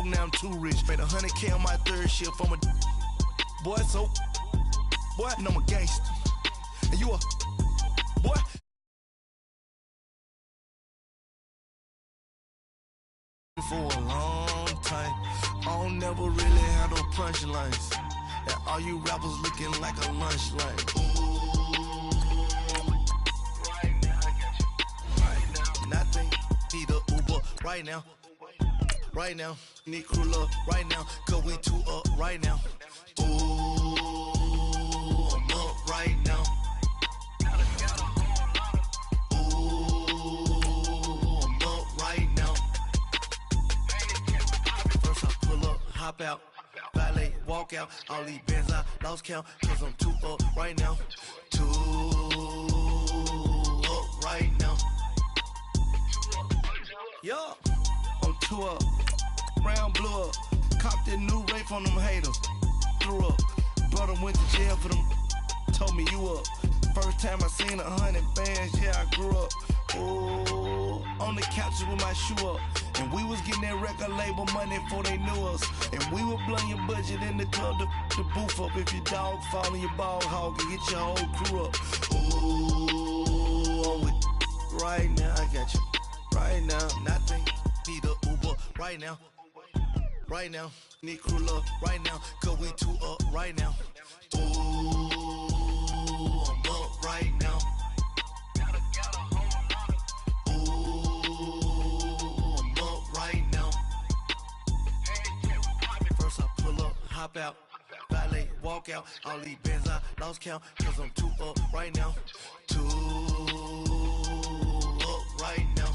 broke, now I'm too rich. Made 100K on my third shift. I'm a boy, so boy, and I'm a gangster. And you a boy. For a long time, I don't never really have no punchlines. And all you rappers looking like a lunch line. Right now, I got you. Right now, nothing. Need a Uber right now. Right now, need crew love right now. Cause we two up right now. Ooh, I'm up right now. Ooh, I'm up right now. First I pull up, hop out, valet, walk out. All these bands I lost count, cause I'm too up right now. Too up right now. Yeah, I'm too up. Round blew up. Copped that new rape on them haters. Threw up. Brother went to jail for them. Told me you up. First time I seen 100 bands, yeah, I grew up. Ooh, on the couches with my shoe up. And we was getting that record label money before they knew us. And we were blowing your budget in the club to boof up. If your dog fall in your ball hog and get your whole crew up. Ooh, I'm with right now, I got you. Right now, nothing. Need a Uber right now. Right now, need crew love right now. Cause we two up right now. Ooh, I'm up right now. Hop out, valet, walk out. All these bands I lost count, cause I'm too up right now. Too up right now.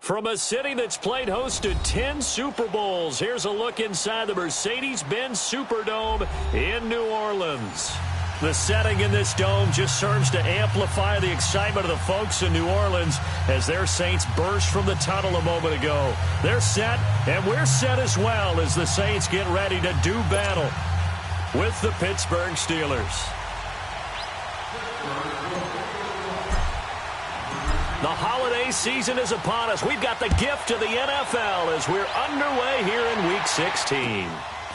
From a city that's played host to 10 Super Bowls, here's a look inside the Mercedes-Benz Superdome in New Orleans. The setting in this dome just serves to amplify the excitement of the folks in New Orleans as their Saints burst from the tunnel a moment ago. They're set, and we're set as well as the Saints get ready to do battle with the Pittsburgh Steelers. The holiday season is upon us. We've got the gift of the NFL as we're underway here in Week 16.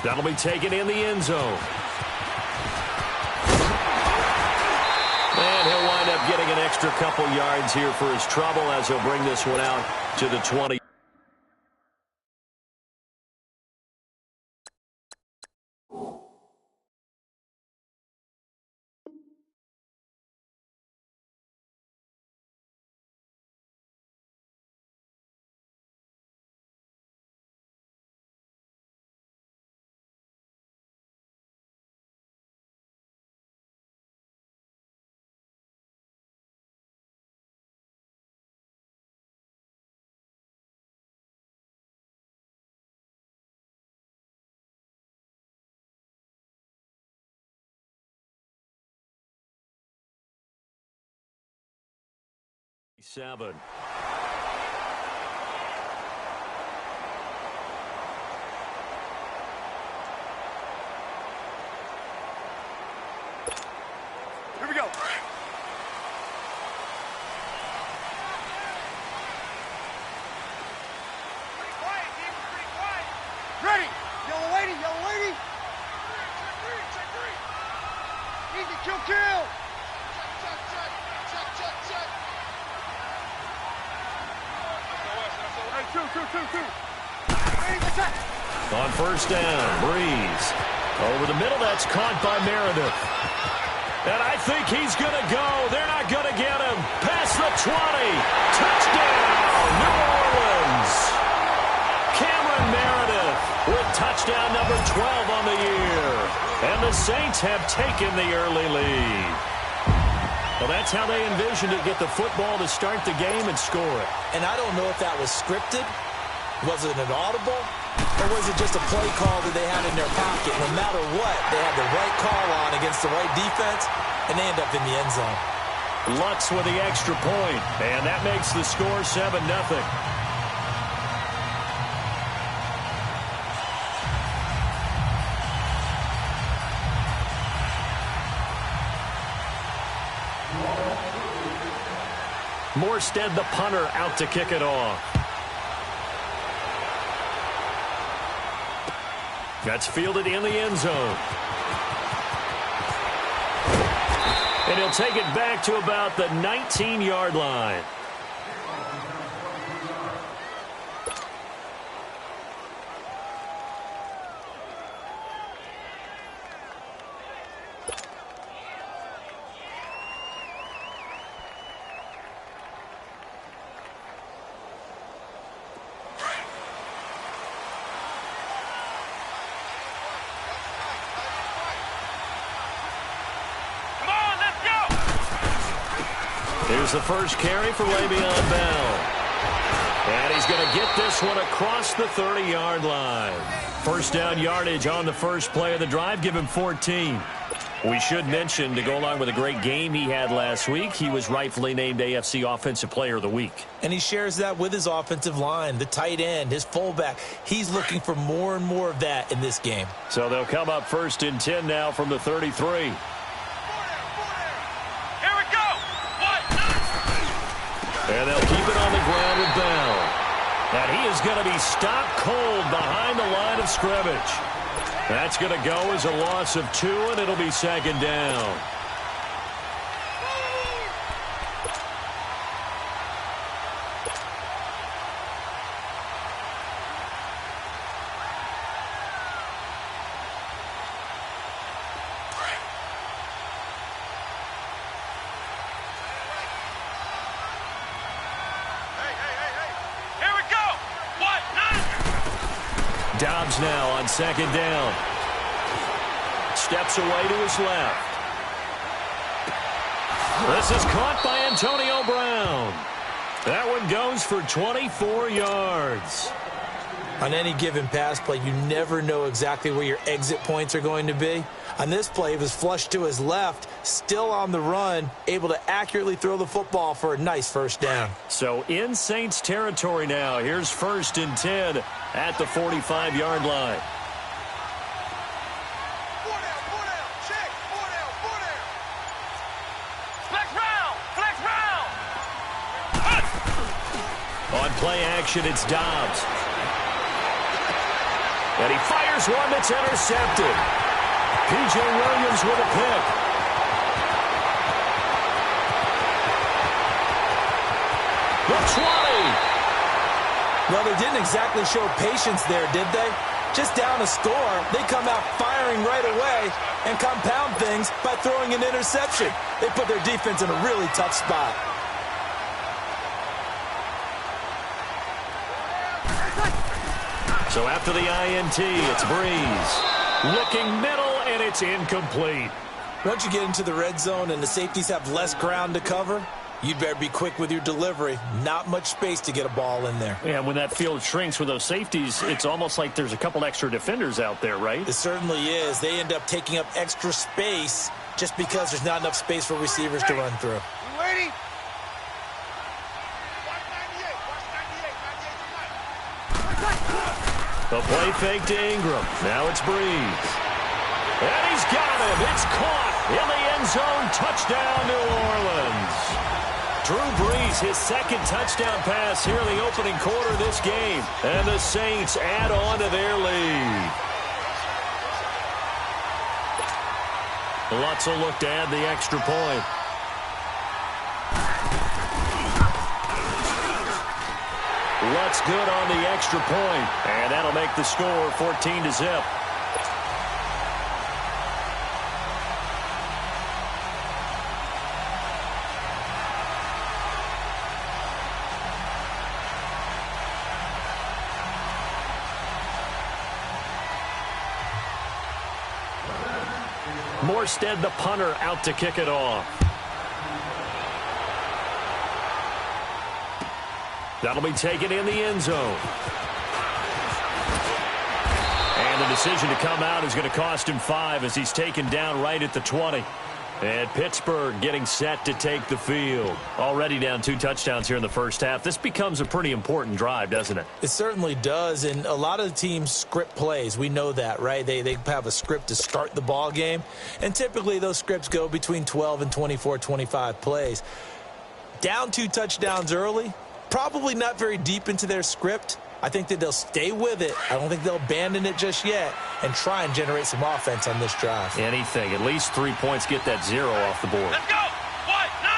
That'll be taken in the end zone. And he'll wind up getting an extra couple yards here for his trouble as he'll bring this one out to the 20. Seven. Here we go. Pretty quiet, team. Pretty quiet. Ready. Yellow lady. Yellow lady. Check three. Easy. Kill. Check. Two. On first down, Breeze. Over the middle, that's caught by Meredith. And I think he's going to go. They're not going to get him. Past the 20. Touchdown, New Orleans. Cameron Meredith with touchdown number 12 on the year. And the Saints have taken the early lead. Well, that's how they envisioned it, get the football to start the game and score it. And I don't know if that was scripted. Was it an audible? Or was it just a play call that they had in their pocket? No matter what, they had the right call on against the right defense, and they end up in the end zone. Lutz with the extra point, and that makes the score 7-0. Morstead, the punter, out to kick it off. That's fielded in the end zone. And he'll take it back to about the 19-yard line. Here's the first carry for Le'Veon Bell. And he's going to get this one across the 30-yard line. First down yardage on the first play of the drive. Give him 14. We should mention, to go along with a great game he had last week, he was rightfully named AFC Offensive Player of the Week. And he shares that with his offensive line, the tight end, his fullback. He's looking for more and more of that in this game. So they'll come up 1st and 10 now from the 33. And they'll keep it on the ground with Bell. And he is going to be stopped cold behind the line of scrimmage. That's going to go as a loss of 2, and it'll be 2nd down. Dobbs now on 2nd down. Steps away to his left. This is caught by Antonio Brown. That one goes for 24 yards. On any given pass play, you never know exactly where your exit points are going to be. On this play, it was flushed to his left, still on the run, able to accurately throw the football for a nice first down. So in Saints territory now. Here's 1st and 10 at the 45-yard line. On play action, it's Dobbs. And he fires one that's intercepted. P.J. Williams with a pick. The 20. Well, they didn't exactly show patience there, did they? Just down a score, they come out firing right away and compound things by throwing an interception. They put their defense in a really tough spot. So after the INT, it's Breeze. Looking middle, and it's incomplete. Once you get into the red zone and the safeties have less ground to cover, you'd better be quick with your delivery. Not much space to get a ball in there. Yeah, when that field shrinks with those safeties, it's almost like there's a couple extra defenders out there, right? It certainly is. They end up taking up extra space just because there's not enough space for receivers to run through. You ready? The play fake to Ingram. Now it's Breeze. And he's got him. It's caught in the end zone. Touchdown, New Orleans. Drew Brees, his 2nd touchdown pass here in the opening quarter of this game. And the Saints add on to their lead. Lutz will look to add the extra point. Lutz good on the extra point, and that'll make the score 14-0. Morstead, the punter, out to kick it off. That'll be taken in the end zone. And the decision to come out is going to cost him 5 as he's taken down right at the 20. And Pittsburgh getting set to take the field. Already down 2 touchdowns here in the first half. This becomes a pretty important drive, doesn't it? It certainly does, and a lot of the teams script plays. We know that, right? They have a script to start the ball game, and typically those scripts go between 12 and 24, 25 plays. Down 2 touchdowns early, probably not very deep into their script. I think that they'll stay with it. I don't think they'll abandon it just yet and try and generate some offense on this drive. Anything. At least 3 points, get that 0 off the board. Let's go. White 90.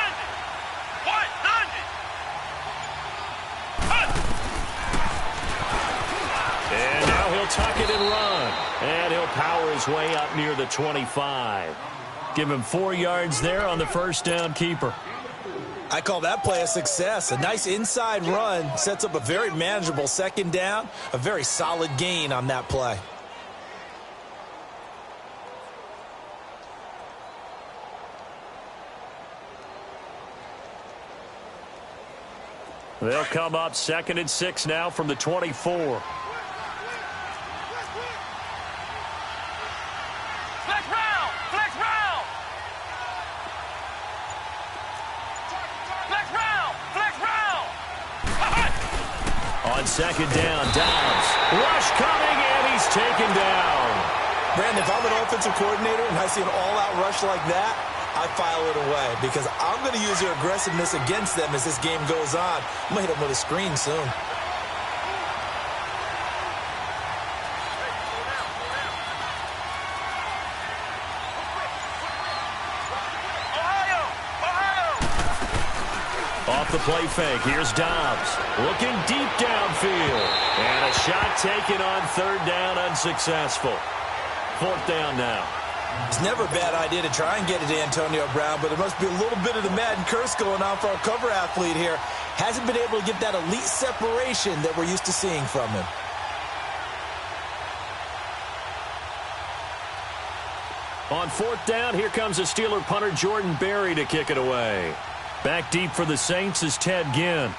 And now he'll tuck it and run. And he'll power his way up near the 25. Give him 4 yards there on the first down keeper. I call that play a success. A nice inside run sets up a very manageable second down, a very solid gain on that play. They'll come up 2nd and 6 now from the 24. On 2nd down, Dobbs. Rush coming, and he's taken down. Brandon, if I'm an offensive coordinator and I see an all-out rush like that, I file it away because I'm going to use your aggressiveness against them as this game goes on. I'm going to hit them with a screen soon. Off the play fake, here's Dobbs. Looking deep downfield. And a shot taken on 3rd down, unsuccessful. 4th down now. It's never a bad idea to try and get it to Antonio Brown, but there must be a little bit of the Madden curse going on for our cover athlete here. Hasn't been able to get that elite separation that we're used to seeing from him. On 4th down, here comes the Steeler punter Jordan Berry to kick it away. Back deep for the Saints is Ted Ginn.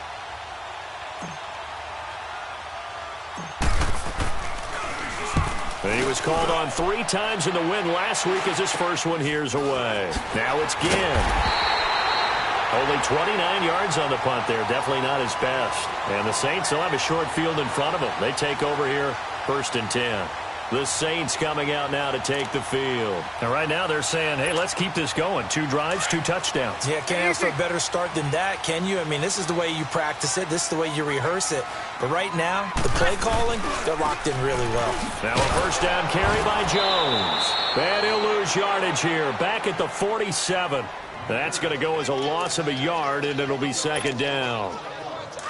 And he was called on 3 times in the win last week as his first one here's away. Now it's Ginn. Only 29 yards on the punt there. Definitely not his best. And the Saints will have a short field in front of them. They take over here 1st and 10. The Saints coming out now to take the field. And right now they're saying, hey, let's keep this going. 2 drives, 2 touchdowns. Yeah, can't ask for a better start than that, can you? I mean, this is the way you practice it. This is the way you rehearse it. But right now, the play calling, they're locked in really well. Now a first down carry by Jones. And he'll lose yardage here. Back at the 47. That's going to go as a loss of a yard, and it'll be 2nd down.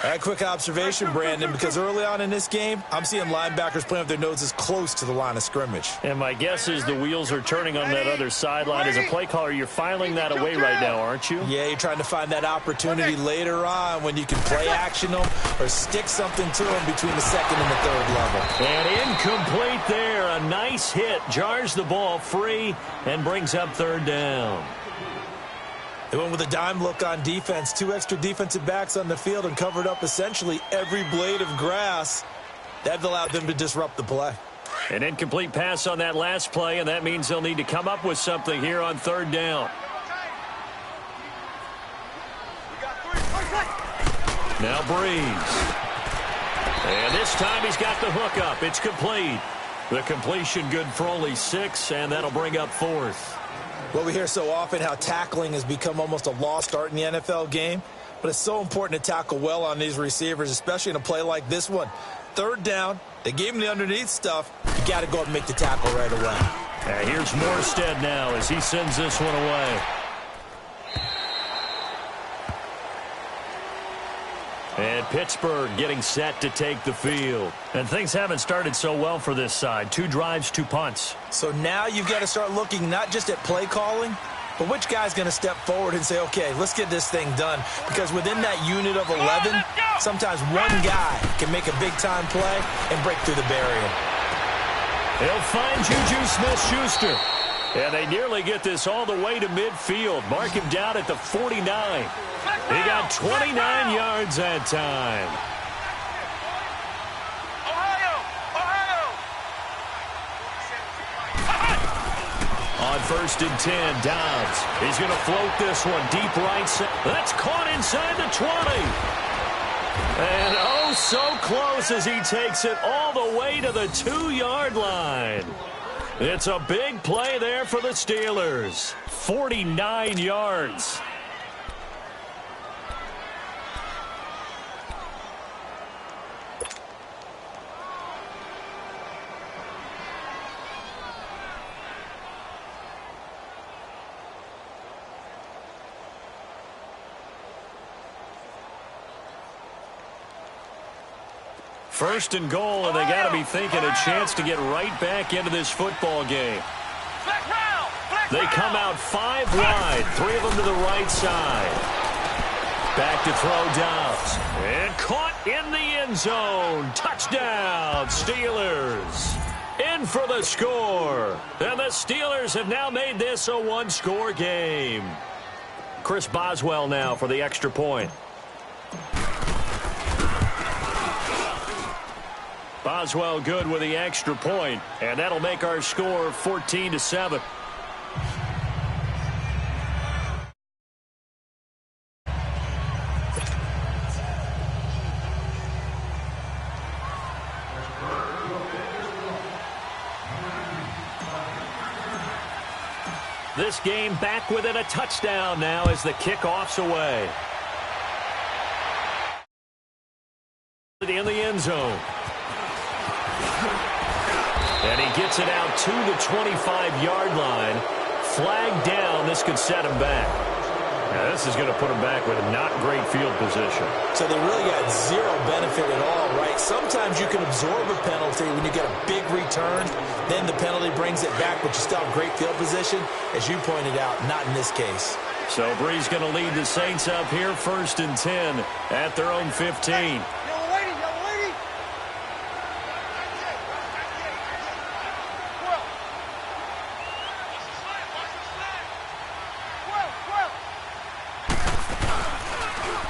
All right, quick observation, Brandon, because early on in this game, I'm seeing linebackers playing with their noses close to the line of scrimmage. And my guess is the wheels are turning on that other sideline. As a play caller, you're filing that away right now, aren't you? Yeah, you're trying to find that opportunity later on when you can play action them or stick something to them between the 2nd and the 3rd level. And incomplete there. A nice hit. Jars the ball free and brings up 3rd down. They went with a dime look on defense. 2 extra defensive backs on the field and covered up essentially every blade of grass. That allowed them to disrupt the play. An incomplete pass on that last play, and that means they'll need to come up with something here on 3rd down. Now Breeze. And this time he's got the hook up. It's complete. The completion good for only 6, and that'll bring up 4th. Well, we hear so often how tackling has become almost a lost art in the NFL game, but it's so important to tackle well on these receivers, especially in a play like this one. 3rd down, they gave him the underneath stuff. You got to go up and make the tackle right away. Here's Morstead now as he sends this one away. And Pittsburgh getting set to take the field. And things haven't started so well for this side. 2 drives, 2 punts. So now you've got to start looking not just at play calling, but which guy's going to step forward and say, okay, let's get this thing done. Because within that unit of 11, sometimes one guy can make a big-time play and break through the barrier. He'll find Juju Smith-Schuster. And they nearly get this all the way to midfield. Mark him down at the 49. He got 29 yards that time. On 1st and 10, Dobbs. He's going to float this one deep right side. That's caught inside the 20. And oh, so close as he takes it all the way to the 2-yard line. It's a big play there for the Steelers. 49 yards. First and goal, and they got to be thinking a chance to get right back into this football game. They come out 5 wide, 3 of them to the right side. Back to throw Dobbs. And caught in the end zone. Touchdown, Steelers. In for the score. And the Steelers have now made this a one-score game. Chris Boswell now for the extra point. Boswell good with the extra point, and that'll make our score 14-7. This game back within a touchdown now as the kickoff's away. In the end zone. And he gets it out to the 25-yard line. Flag down. This could set him back. Now, this is going to put him back with a not great field position. So they really got zero benefit at all, right? Sometimes you can absorb a penalty when you get a big return. Then the penalty brings it back, but you still have great field position. As you pointed out, not in this case. So Brees going to lead the Saints up here, 1st and 10 at their own 15.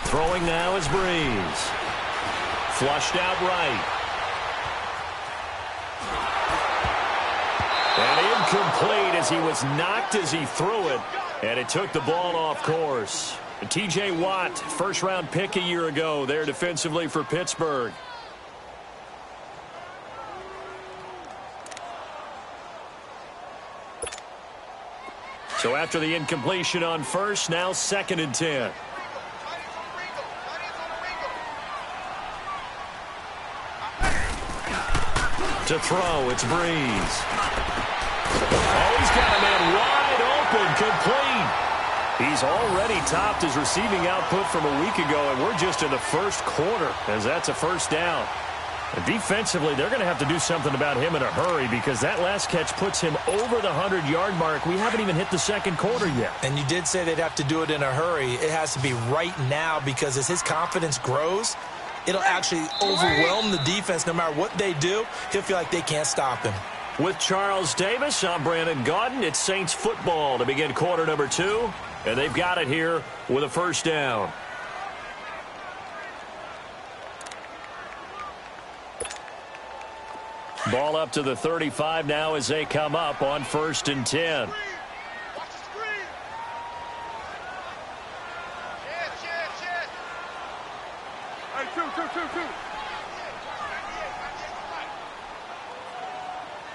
Throwing now is Brees. Flushed out right. And incomplete as he was knocked as he threw it. And it took the ball off course. And T.J. Watt, first-round pick a year ago there defensively for Pittsburgh. So after the incompletion on first, now 2nd and 10. To throw, it's Brees. Oh, he's got a man wide open, complete. He's already topped his receiving output from a week ago, and we're just in the first quarter, as that's a first down. And defensively, they're going to have to do something about him in a hurry because that last catch puts him over the 100-yard mark. We haven't even hit the second quarter yet. And you did say they'd have to do it in a hurry. It has to be right now because as his confidence grows, it'll actually overwhelm the defense. No matter what they do, he'll feel like they can't stop him. With Charles Davis, I'm Brandon Gaudin. It's Saints football to begin quarter number 2. And they've got it here with a first down. Ball up to the 35 now as they come up on 1st and 10.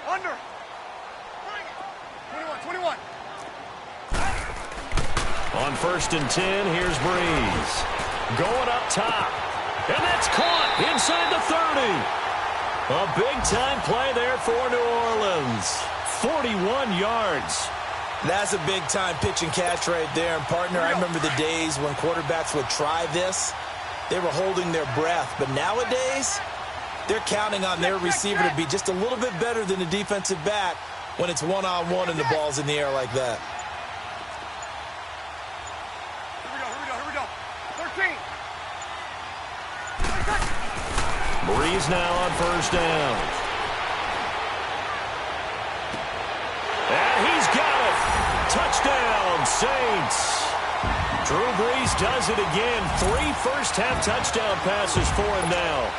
Under. 21. On 1st and 10, here's Brees. Going up top. And that's caught inside the 30. A big-time play there for New Orleans. 41 yards. That's a big-time pitch and catch right there. And, partner, I remember the days when quarterbacks would try this. They were holding their breath. But nowadays, they're counting on their receiver to be just a little bit better than the defensive back when it's one-on-one and the ball's in the air like that. Here we go. 13. Brees now on first down. And he's got it. Touchdown, Saints. Drew Brees does it again. 3 first-half touchdown passes for him now.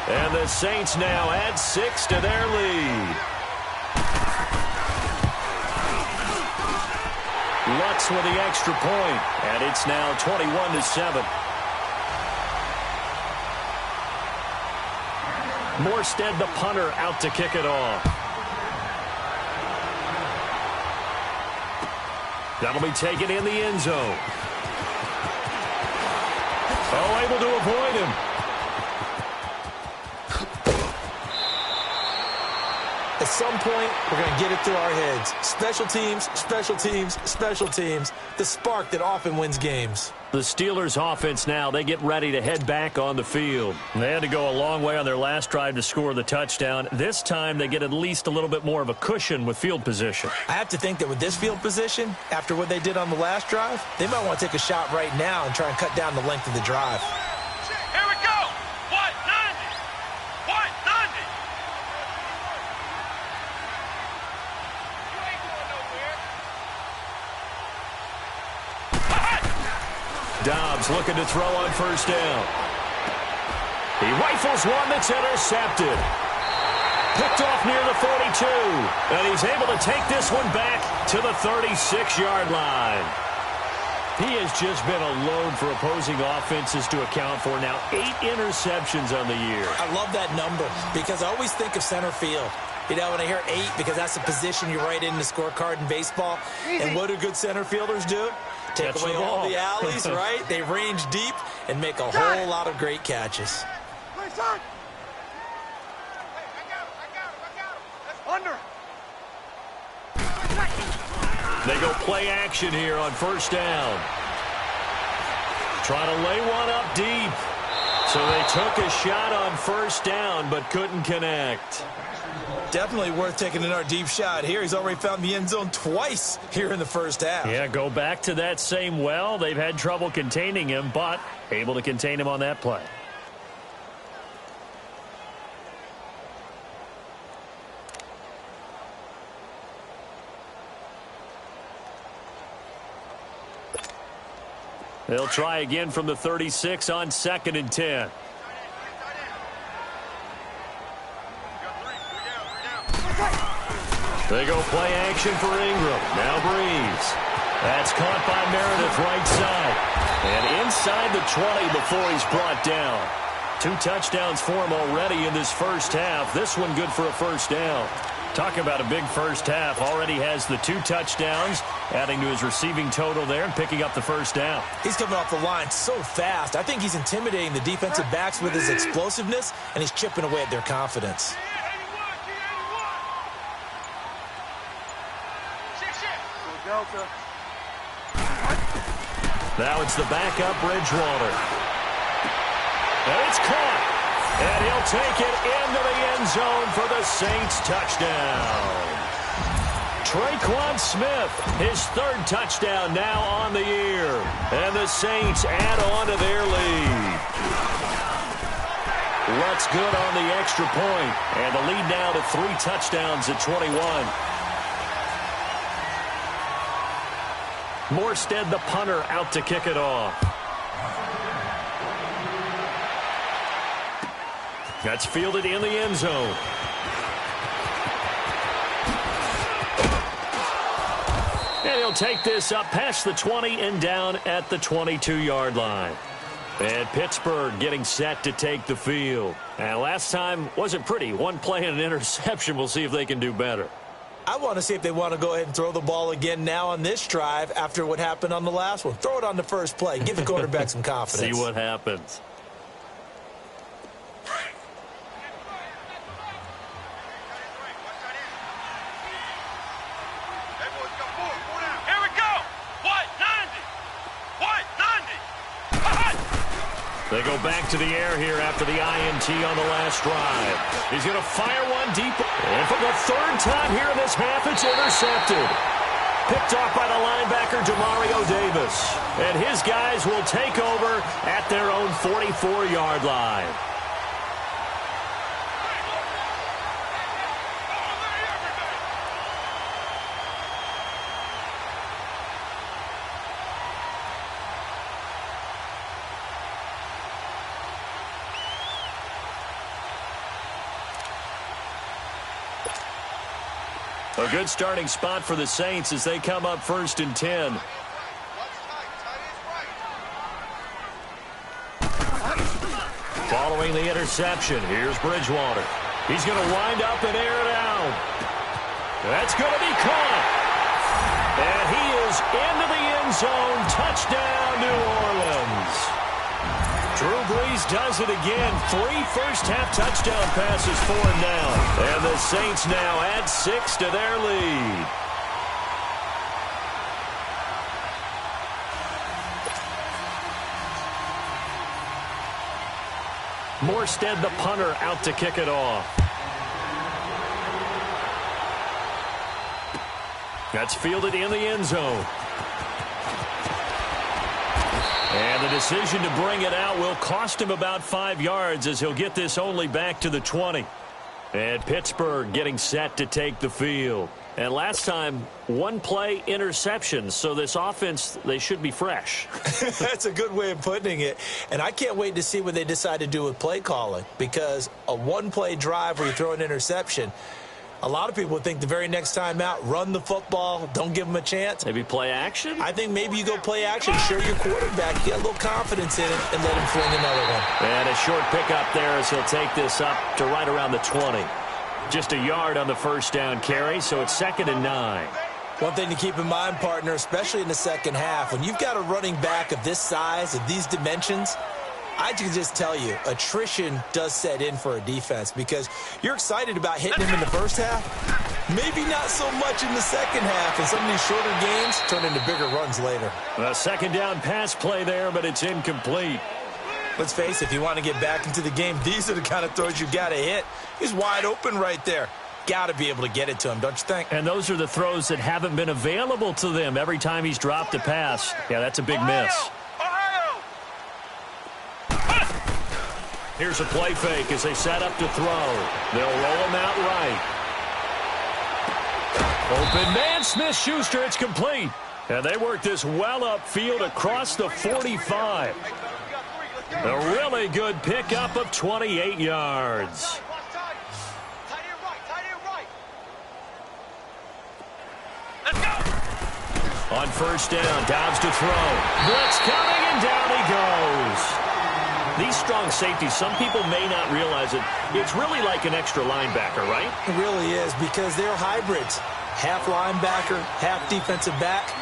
And the Saints now add 6 to their lead. Lutz with the extra point, and it's now 21-7. Morstead, the punter, out to kick it off. That'll be taken in the end zone. Oh, able to avoid him. As some point, we're going to get it through our heads. Special teams, special teams, special teams. The spark that often wins games. The Steelers offense now, they get ready to head back on the field. They had to go a long way on their last drive to score the touchdown. This time they get at least a little bit more of a cushion with field position. I have to think that with this field position, after what they did on the last drive, they might want to take a shot right now and try and cut down the length of the drive. Here we go. What? 90. What? 90. You ain't going nowhere. Dobbs looking to throw on first down. He rifles one that's intercepted. Picked off near the 42. And he's able to take this one back to the 36-yard line. He has just been a load for opposing offenses to account for. Now 8 interceptions on the year. I love that number because I always think of center field. You know, when I hear 8, because that's the position you write in the scorecard in baseball. And what do good center fielders do? Take away all the alleys, right? They range deep and make a whole lot of great catches. Under. They go play action here on first down. Trying to lay one up deep. So they took a shot on first down but couldn't connect. Definitely worth taking another deep shot here. He's already found the end zone twice here in the first half. Yeah, go back to that same well. They've had trouble containing him, but able to contain him on that play. They'll try again from the 36 on 2nd and 10. They go play action for Ingram. Now Breeze. That's caught by Meredith right side. And inside the 20 before he's brought down. 2 touchdowns for him already in this first half. This one good for a first down. Talk about a big first half. Already has the 2 touchdowns, adding to his receiving total there and picking up the first down. He's coming off the line so fast. I think he's intimidating the defensive backs with his explosiveness, and he's chipping away at their confidence. Now it's the backup Bridgewater. And it's caught. And he'll take it into the end zone for the Saints touchdown. Traquan Smith, his 3rd touchdown now on the year. And the Saints add on to their lead. Lutz good on the extra point. And the lead now to 3 touchdowns at 21. Morstead, the punter, out to kick it off. That's fielded in the end zone. And he'll take this up past the 20 and down at the 22-yard line. And Pittsburgh getting set to take the field. And last time wasn't pretty. 1 play and an interception. We'll see if they can do better. I want to see if they want to go ahead and throw the ball again now on this drive after what happened on the last one. Throw it on the first play. Give the quarterback some confidence. See what happens. They go back to the air here after the INT on the last drive. He's going to fire one deep. And for the 3rd time here in this half, it's intercepted. Picked off by the linebacker, Demario Davis. And his guys will take over at their own 44-yard line. A good starting spot for the Saints as they come up 1st and 10. Following the interception, here's Bridgewater. He's going to wind up and air it out. That's going to be caught. And he is into the end zone. Touchdown, New Orleans. Drew Brees does it again. 3 first-half touchdown passes for him now. And the Saints now add 6 to their lead. Morstead, the punter, out to kick it off. That's fielded in the end zone. And the decision to bring it out will cost him about 5 yards as he'll get this only back to the 20. And Pittsburgh getting set to take the field. And last time, 1 play interception. So this offense, they should be fresh. That's a good way of putting it. And I can't wait to see what they decide to do with play calling. Because a 1-play drive where you throw an interception, a lot of people would think the very next time out, run the football, don't give them a chance. Maybe play action? I think maybe you go play action, show your quarterback, get a little confidence in it, and let him fling another one. And a short pickup there as he'll take this up to right around the 20. Just a yard on the first down carry, so it's 2nd and 9. One thing to keep in mind, partner, especially in the second half, when you've got a running back of this size, of these dimensions, I can just tell you, attrition does set in for a defense because you're excited about hitting him in the first half. Maybe not so much in the second half, and some of these shorter games turn into bigger runs later. A second down pass play there, but it's incomplete. Let's face it, if you want to get back into the game, these are the kind of throws you got to hit. He's wide open right there. Got to be able to get it to him, don't you think? And those are the throws that haven't been available to them every time he's dropped a pass. Yeah, that's a big miss. Here's a play fake as they set up to throw. They'll roll him out right. Open man, Smith-Schuster, it's complete. And they work this well upfield across the 45. A really good pickup of 28 yards. On first down, Dobbs to throw. Blitz coming, and down he goes. These strong safeties, some people may not realize it. It's really like an extra linebacker, right? It really is because they're hybrids. Half linebacker, half defensive back.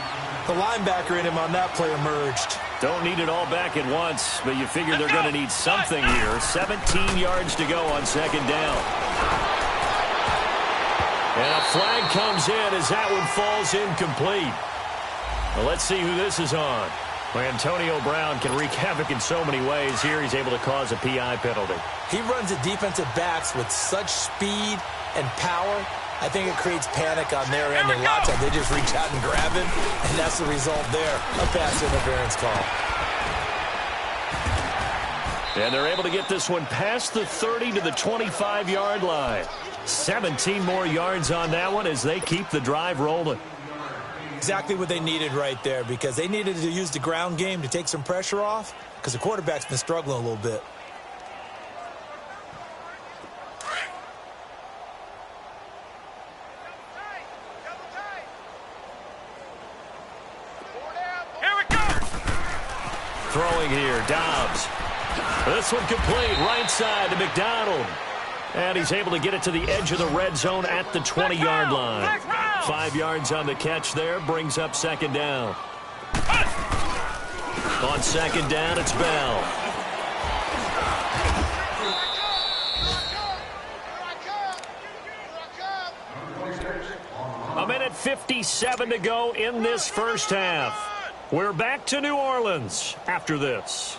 The linebacker in him on that play emerged. Don't need it all back at once, but you figure they're going to need something here. 17 yards to go on second down. And a flag comes in as that one falls incomplete. Well, let's see who this is on. Well, Antonio Brown can wreak havoc in so many ways. Here he's able to cause a PI penalty. He runs at defensive backs with such speed and power. I think it creates panic on their end, and a lot of times they just reach out and grab him, and that's the result there, a pass interference call. And they're able to get this one past the 30 to the 25-yard line. 17 more yards on that one as they keep the drive rolling. Exactly what they needed right there because they needed to use the ground game to take some pressure off because the quarterback's been struggling a little bit. Throwing here, Dobbs. This one complete, right side to McDonald. And he's able to get it to the edge of the red zone at the 20-yard line. 5 yards on the catch there, brings up second down. On second down, it's Bell. A minute 57 to go in this first half. We're back to New Orleans after this.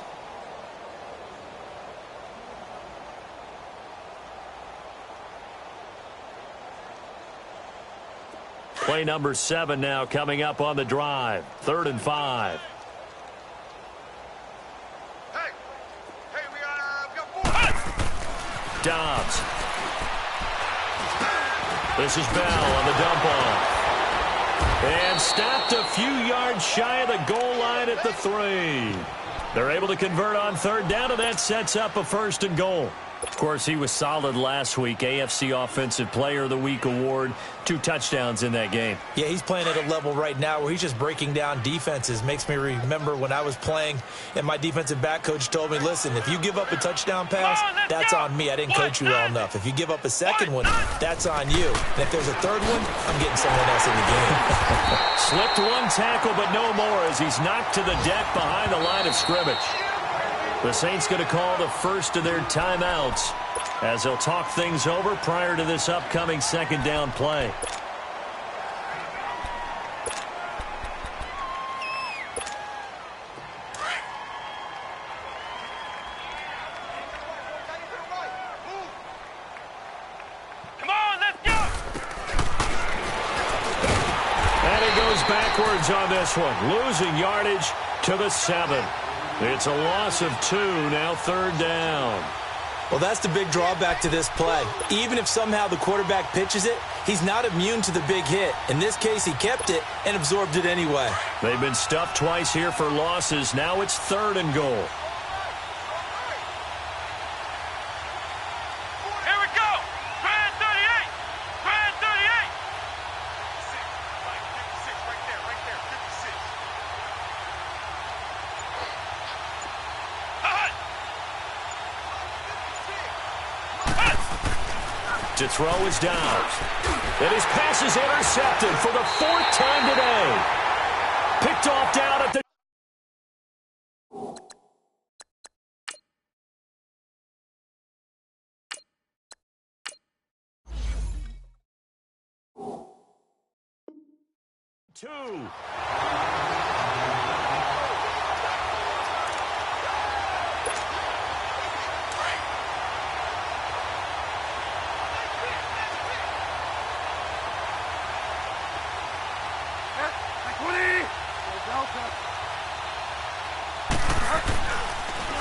Play number 7 now coming up on the drive. 3rd and 5. Hey, we got 4. Dobbs. This is Bell on the dump off. And stopped a few yards shy of the goal line at the 3. They're able to convert on 3rd down, and that sets up a 1st and goal. Of course, he was solid last week. AFC Offensive Player of the Week award. 2 touchdowns in that game. Yeah, he's playing at a level right now where he's just breaking down defenses. Makes me remember when I was playing and my defensive back coach told me, listen, if you give up a touchdown pass, that's on me. I didn't coach you well enough. If you give up a second one, that's on you. And if there's a third one, I'm getting someone else in the game. Slipped one tackle, but no more as he's knocked to the deck behind the line of scrimmage. The Saints going to call the first of their timeouts as they'll talk things over prior to this upcoming second down play. Backwards on this one, losing yardage to the 7. It's a loss of 2, now third down. Well, that's the big drawback to this play. Even if somehow the quarterback pitches it, he's not immune to the big hit. In this case, he kept it and absorbed it anyway. They've been stuffed twice here for losses. Now it's 3rd and goal. To throw is down. And his pass is intercepted for the 4th time today. Picked off down at the... Two.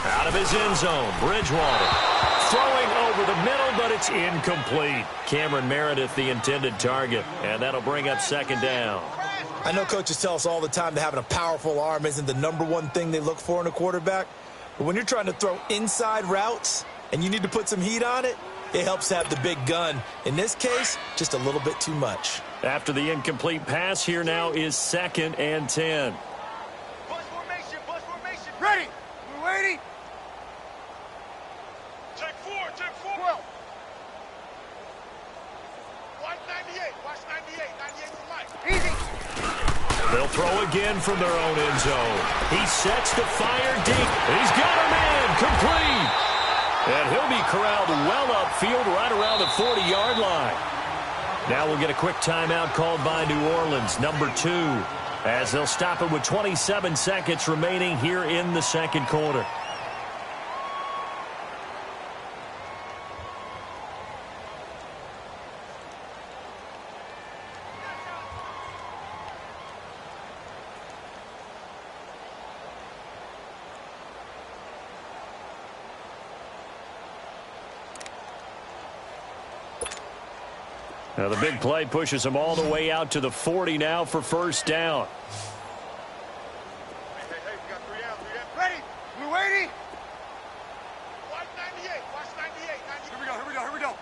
Out of his end zone, Bridgewater throwing over the middle, but it's incomplete. Cameron Meredith, the intended target, and that'll bring up second down. I know coaches tell us all the time that having a powerful arm isn't the #1 thing they look for in a quarterback, but when you're trying to throw inside routes and you need to put some heat on it, it helps to have the big gun. In this case, just a little bit too much. After the incomplete pass, here now is 2nd and 10. Bus formation, bus formation. Ready. We're waiting. Check 4, check 4. 12. Watch 98, watch 98. 98 for Mike. Easy. They'll throw again from their own end zone. He sets to fire deep. He's got a man complete. And he'll be corralled well upfield right around the 40-yard line. Now we'll get a quick timeout called by New Orleans, #2, as they'll stop it with 27 seconds remaining here in the second quarter. Now the big play pushes them all the way out to the 40 now for first down. Hey, we got 3 down, 3 down. Ready? We're waiting. Watch 98, watch 98, 98. Here we go.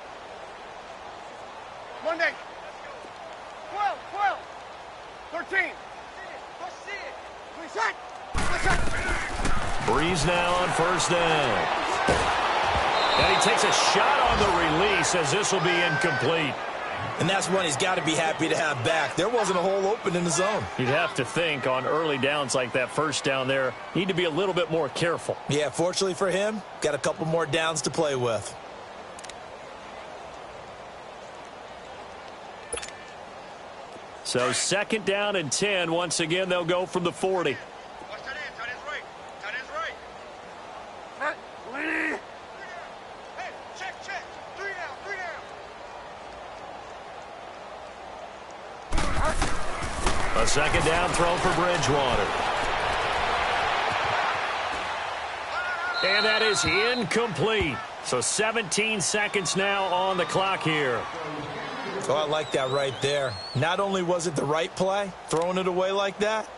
Monday. 12, 13. Let's see it. Please set. Breeze now on first down. And he takes a shot on the release as this will be incomplete. And that's one he's got to be happy to have back. There wasn't a hole open in the zone. You'd have to think on early downs like that first down there, need to be a little bit more careful. Yeah, fortunately for him, got a couple more downs to play with. So 2nd down and 10. Once again, they'll go from the 40. Watch tight end, tight end's right. Tight end's right. Hey, check. 3 down, 3 down. A second down throw for Bridgewater. And that is incomplete. So 17 seconds now on the clock here. Oh, I like that right there. Not only was it the right play, throwing it away like that,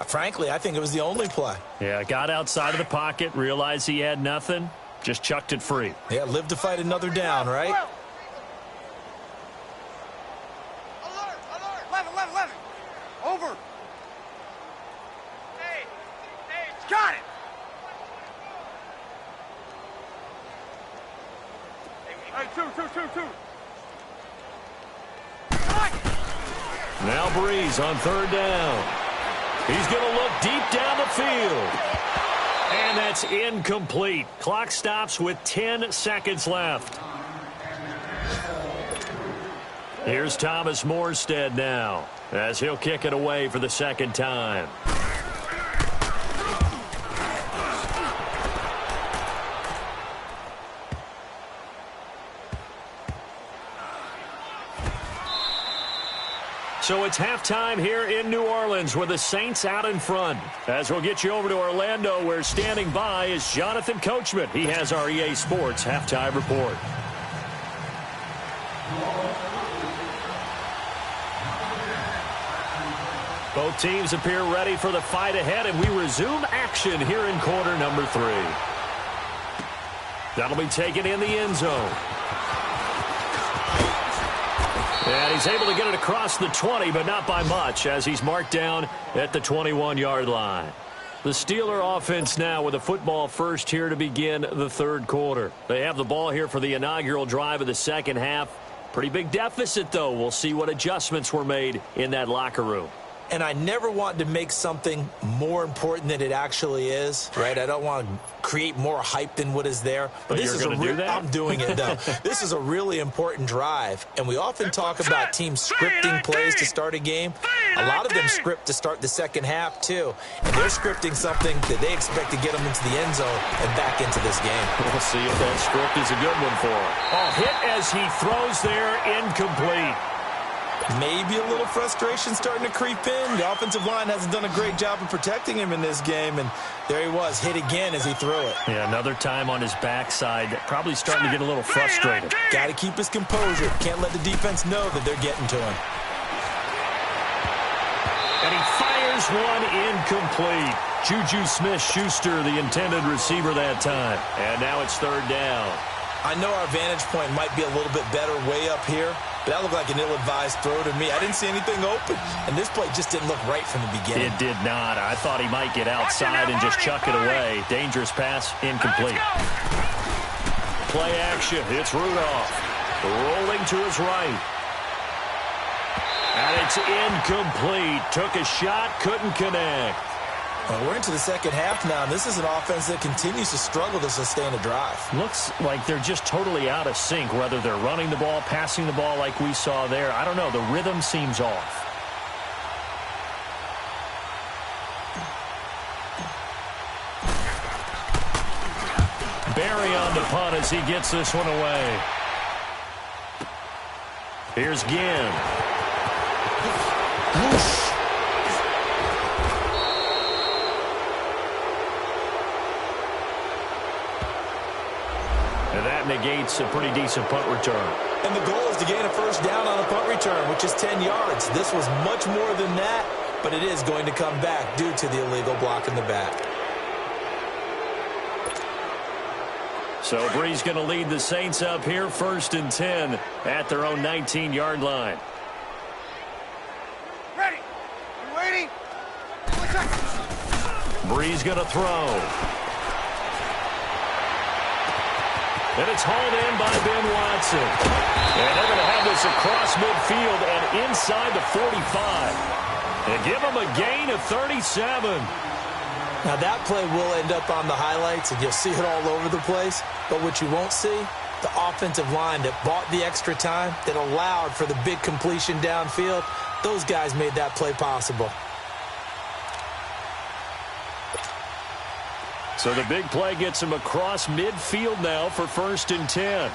frankly, I think it was the only play. Yeah, got outside of the pocket, realized he had nothing, just chucked it free. Yeah, live to fight another down, right? Alert! 11. Over. Hey, got it. Hey, two. Now Breeze on 3rd down. He's going to look deep down the field. And that's It's incomplete. Clock stops with 10 seconds left. Here's Thomas Morstead now, as he'll kick it away for the second time. So it's halftime here in New Orleans with the Saints out in front. As we'll get you over to Orlando, where standing by is Jonathan Coachman. He has our EA Sports halftime report. Both teams appear ready for the fight ahead, and we resume action here in quarter number 3. That'll be taken in the end zone. And he's able to get it across the 20, but not by much, as he's marked down at the 21-yard line. The Steeler offense now with a football first here to begin the third quarter. They have the ball here for the inaugural drive of the second half. Pretty big deficit, though. We'll see what adjustments were made in that locker room. And I never want to make something more important than it actually is, right? I don't want to create more hype than what is there. But this you're going to do that? I'm doing it, though. This is a really important drive, and we often talk about teams scripting plays to start a game. A lot of them script to start the second half, too. And they're scripting something that they expect to get them into the end zone and back into this game. We'll see if that script is a good one for him. Oh, hit as he throws there, incomplete. Maybe a little frustration starting to creep in. The offensive line hasn't done a great job of protecting him in this game, and there he was, hit again as he threw it. Yeah, another time on his backside, probably starting to get a little frustrated. Got to keep his composure. Can't let the defense know that they're getting to him. And he fires one incomplete. Juju Smith-Schuster, the intended receiver that time. And now it's third down. I know our vantage point might be a little bit better way up here, but that looked like an ill-advised throw to me. I didn't see anything open, and this play just didn't look right from the beginning. It did not. I thought he might get outside and just chuck it away. Dangerous pass, incomplete. Play action. It's Rudolph. Rolling to his right. And it's incomplete. Took a shot, couldn't connect. Well, we're into the second half now, and this is an offense that continues to struggle to sustain a drive. Looks like they're just totally out of sync, whether they're running the ball, passing the ball like we saw there. I don't know. The rhythm seems off. Barry on the punt as he gets this one away. Here's Ginn. Whoosh. And that negates a pretty decent punt return. And the goal is to gain a first down on a punt return, which is 10 yards. This was much more than that, but it is going to come back due to the illegal block in the back. So Brees going to lead the Saints up here, 1st and 10 at their own 19-yard line. Ready. You waiting? Brees going to throw. And it's hauled in by Ben Watson. And they're going to have this across midfield and inside the 45. And give them a gain of 37. Now that play will end up on the highlights, and you'll see it all over the place. But what you won't see, the offensive line that bought the extra time, that allowed for the big completion downfield, those guys made that play possible. So the big play gets him across midfield now for 1st and 10.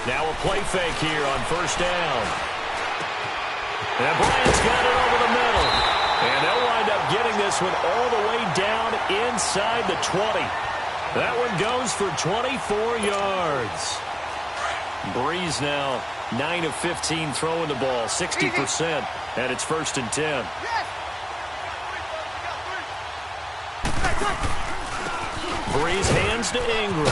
Now a play fake here on 1st down. And Bryant's got it over the middle. And they'll wind up getting this one all the way down inside the 20. That one goes for 24 yards. Brees now 9 of 15 throwing the ball, 60%, and it's 1st and 10. Brees hands to Ingram,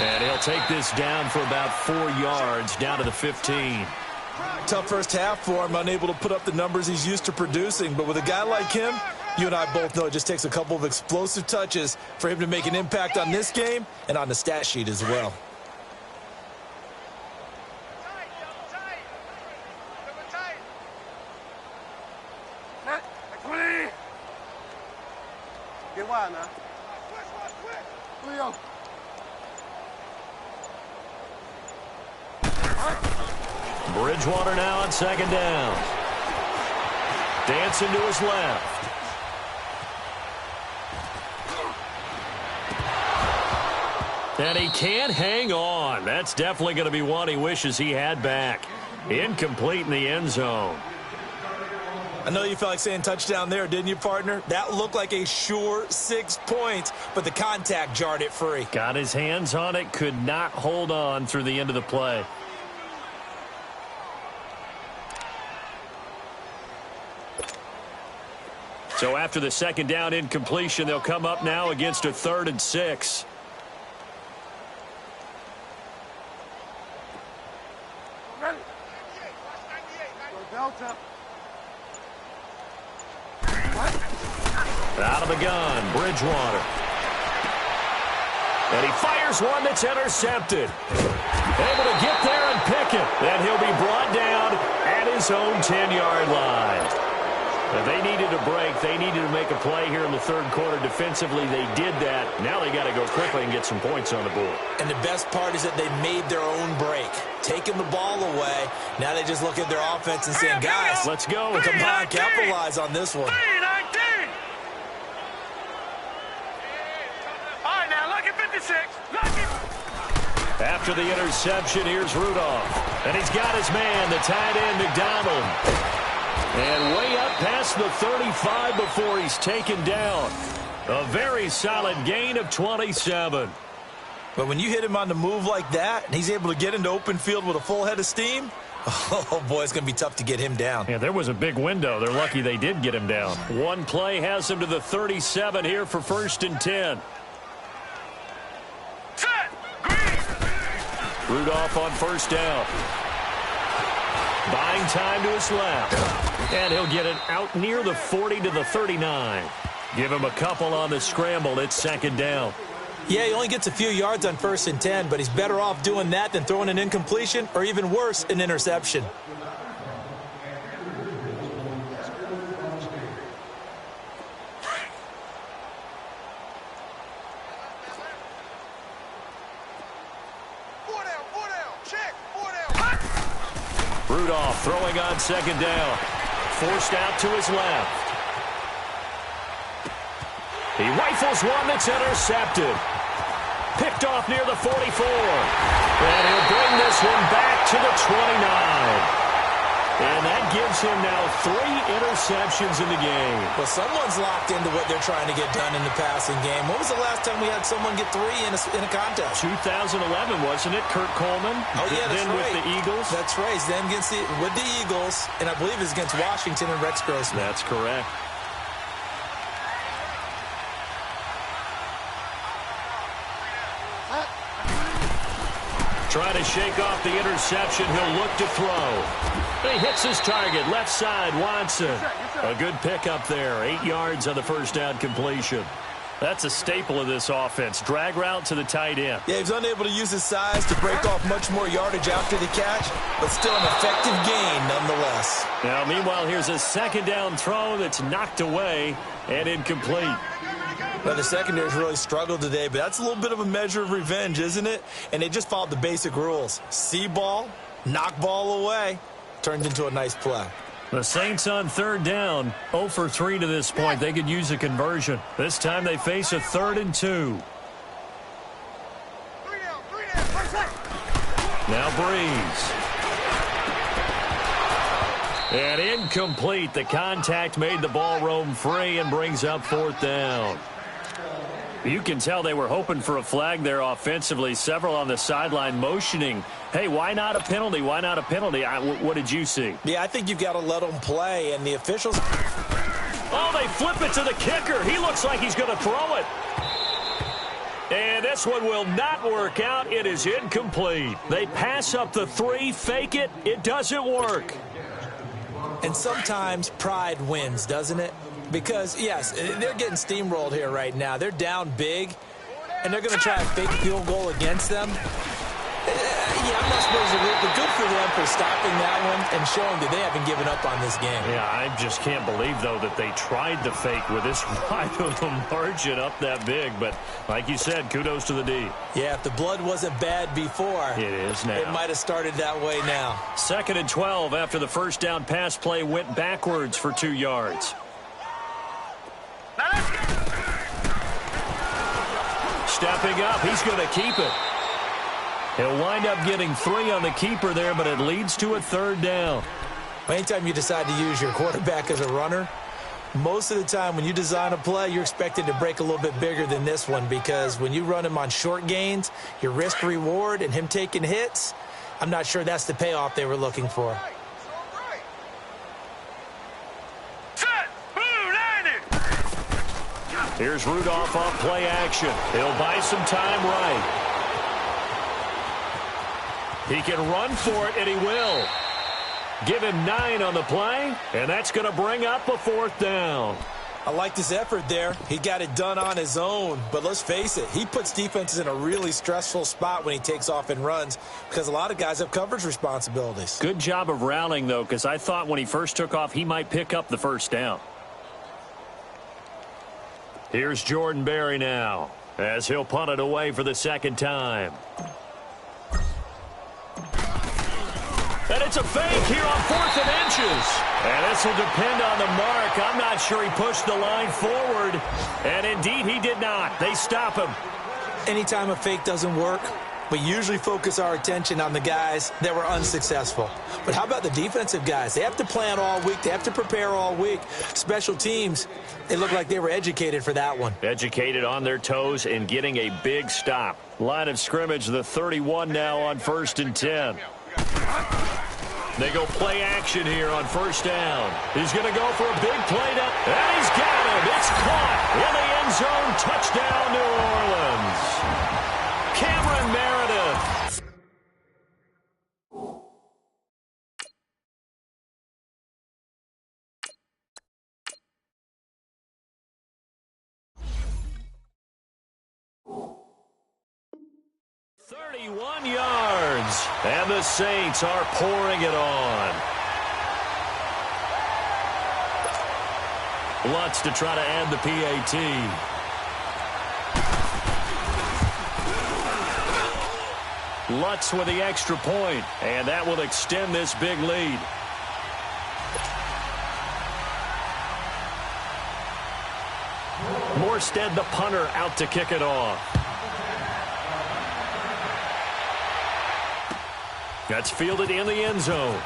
and he'll take this down for about 4 yards, down to the 15. Tough first half for him, unable to put up the numbers he's used to producing. But with a guy like him, you and I both know it just takes a couple of explosive touches for him to make an impact on this game and on the stat sheet as well. wide now. Leo. Bridgewater now on second down. Dancing to his left. And he can't hang on. That's definitely going to be one he wishes he had back. Incomplete in the end zone. I know you felt like saying touchdown there, didn't you, partner? That looked like a sure 6 points, but the contact jarred it free. Got his hands on it, could not hold on through the end of the play. So after the second down incompletion, they'll come up now against a 3rd and 6. Delta. Out of the gun, Bridgewater. And he fires one that's intercepted. Able to get there and pick it. Then he'll be brought down at his own 10-yard line. If they needed a break, they needed to make a play here in the third quarter. Defensively, they did that. Now they got to go quickly and get some points on the board. And the best part is that they made their own break. Taking the ball away. Now they just look at their offense and saying, guys, let's go. Come on, capitalize on this one. After the interception, here's Rudolph. And he's got his man, the tight end, McDonald. And way up past the 35 before he's taken down. A very solid gain of 27. But when you hit him on the move like that, and he's able to get into open field with a full head of steam, oh, boy, it's going to be tough to get him down. Yeah, there was a big window. They're lucky they did get him down. One play has him to the 37 here for 1st and 10. Rudolph on 1st down. Buying time to his left. And he'll get it out near the 40 to the 39. Give him a couple on the scramble. It's 2nd down. Yeah, he only gets a few yards on 1st and 10, but he's better off doing that than throwing an incompletion or even worse, an interception. Rudolph throwing on 2nd down. Forced out to his left. He rifles one that's intercepted. Picked off near the 44. And he'll bring this one back to the 29. And that gives him now 3 interceptions in the game. Well, someone's locked into what they're trying to get done in the passing game. When was the last time we had someone get 3 in a contest? 2011, wasn't it? Kurt Coleman. Oh, yeah, that's then right. with the Eagles. That's right. Then with the Eagles, and I believe it's against Washington and Rex Grossman. That's correct. Trying to shake off the interception. He'll look to throw. He hits his target. Left side, Watson. A good pickup there. 8 yards on the 1st down completion. That's a staple of this offense. Drag route to the tight end. Yeah, he's unable to use his size to break off much more yardage after the catch, but still an effective gain nonetheless. Now, meanwhile, here's a 2nd down throw that's knocked away and incomplete. Well, the secondary's really struggled today, but that's a little bit of a measure of revenge, isn't it? And they just followed the basic rules. See ball, knock ball away. Turned into a nice play. The Saints on 3rd down, 0 for 3 to this point. They could use a conversion. This time they face a 3rd and 2. Now Breeze. And incomplete. The contact made the ball roam free and brings up 4th down. You can tell they were hoping for a flag there offensively. Several on the sideline motioning, hey, why not a penalty? Why not a penalty? What did you see? Yeah, I think you've got to let them play, and the officials... Oh, they flip it to the kicker. He looks like he's going to throw it. And this one will not work out. It is incomplete. They pass up the 3, fake it. It doesn't work. And sometimes pride wins, doesn't it? Because, yes, they're getting steamrolled here right now. They're down big, and they're going to try a fake field goal against them. Yeah, I'm not supposed to root, but good for them for stopping that one and showing that they haven't given up on this game. Yeah, I just can't believe, though, that they tried the fake with this wide of a margin up that big. But like you said, kudos to the D. Yeah, if the blood wasn't bad before, it is now. It might have started that way now. 2nd and 12 after the first down pass play went backwards for 2 yards. Stepping up, he's going to keep it. He'll wind up getting 3 on the keeper there, but it leads to a 3rd down. Anytime you decide to use your quarterback as a runner, most of the time when you design a play, you're expected to break a little bit bigger than this one, because when you run him on short gains, your risk-reward and him taking hits, I'm not sure that's the payoff they were looking for. Here's Rudolph off play action. He'll buy some time right. He can run for it, and he will. Give him 9 on the play, and that's going to bring up a 4th down. I liked his effort there. He got it done on his own. But let's face it, he puts defenses in a really stressful spot when he takes off and runs, because a lot of guys have coverage responsibilities. Good job of rallying, though, because I thought when he first took off, he might pick up the 1st down. Here's Jordan Berry now, as he'll punt it away for the 2nd time. And it's a fake here on 4th and inches. And this will depend on the mark. I'm not sure he pushed the line forward. And indeed, he did not. They stop him. Anytime a fake doesn't work, we usually focus our attention on the guys that were unsuccessful. But how about the defensive guys? They have to plan all week. They have to prepare all week. Special teams, they look like they were educated for that one. Educated on their toes and getting a big stop. Line of scrimmage, the 31 now on 1st and 10. They go play action here on 1st down. He's going to go for a big play down. And he's got him. It's caught in the end zone. Touchdown, New Orleans. Cameron Meredith. "31 yards, and the Saints are pouring it on. Lutz to try to add the PAT. Lutz with the extra point, and that will extend this big lead. Morstead, the punter, out to kick it off. That's fielded in the end zone.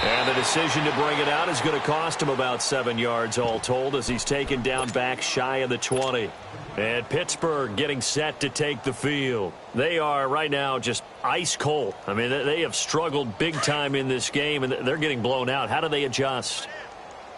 And the decision to bring it out is going to cost him about 7 yards all told, as he's taken down back shy of the 20. And Pittsburgh getting set to take the field. They are right now just ice cold. I mean, they have struggled big time in this game, and they're getting blown out. How do they adjust?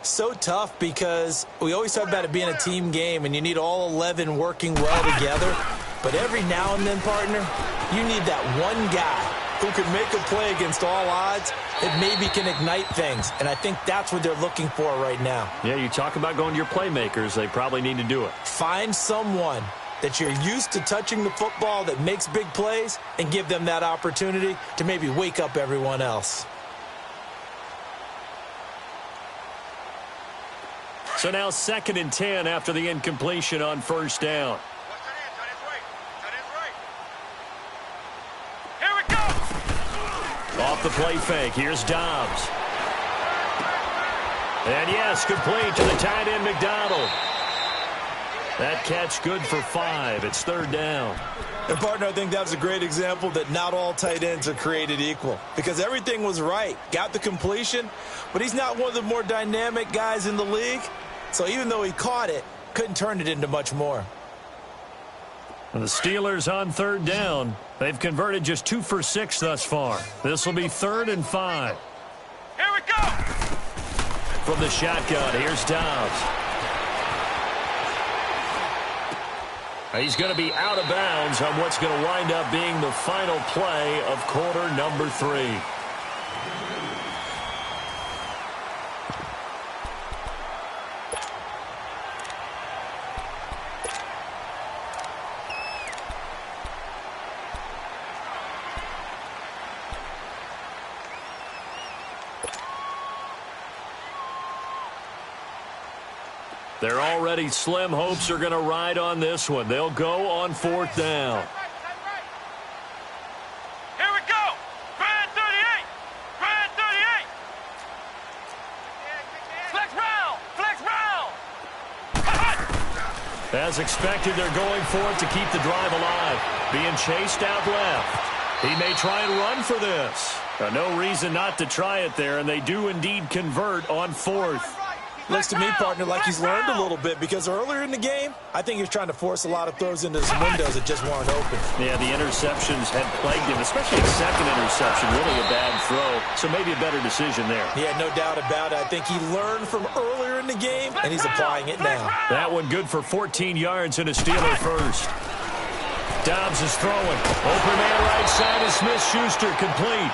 So tough, because we always talk about it being a team game, and you need all 11 working well together. But every now and then, partner, you need that one guy who can make a play against all odds that maybe can ignite things. And I think that's what they're looking for right now. Yeah, you talk about going to your playmakers. They probably need to do it. Find someone that you're used to touching the football that makes big plays and give them that opportunity to maybe wake up everyone else. So now 2nd and 10 after the incompletion on 1st down. Off the play fake, here's Dobbs. And yes, complete to the tight end, McDonald. That catch good for 5. It's 3rd down. And, partner, I think that was a great example that not all tight ends are created equal, because everything was right. Got the completion, but he's not one of the more dynamic guys in the league. So even though he caught it, couldn't turn it into much more. And the Steelers on 3rd down. They've converted just 2 for 6 thus far. This will be 3rd and 5. Here we go! From the shotgun, here's Dobbs. He's going to be out of bounds on what's going to wind up being the final play of quarter number 3. Their already slim hopes are going to ride on this one. They'll go on 4th down. Here we go. Grind 38. Grind 38. Flex round. Flex round. As expected, they're going for it to keep the drive alive. Being chased out left. He may try and run for this. No reason not to try it there, and they do indeed convert on 4th. Looks to me, partner, like he's learned a little bit, because earlier in the game, I think he was trying to force a lot of throws into his windows that just weren't open. Yeah, the interceptions had plagued him, especially his second interception, really a bad throw. So maybe a better decision there. Yeah, no doubt about it. I think he learned from earlier in the game, and he's applying it now. That one good for 14 yards and a Steeler first. Dobbs is throwing. Open man right side is Smith-Schuster, complete.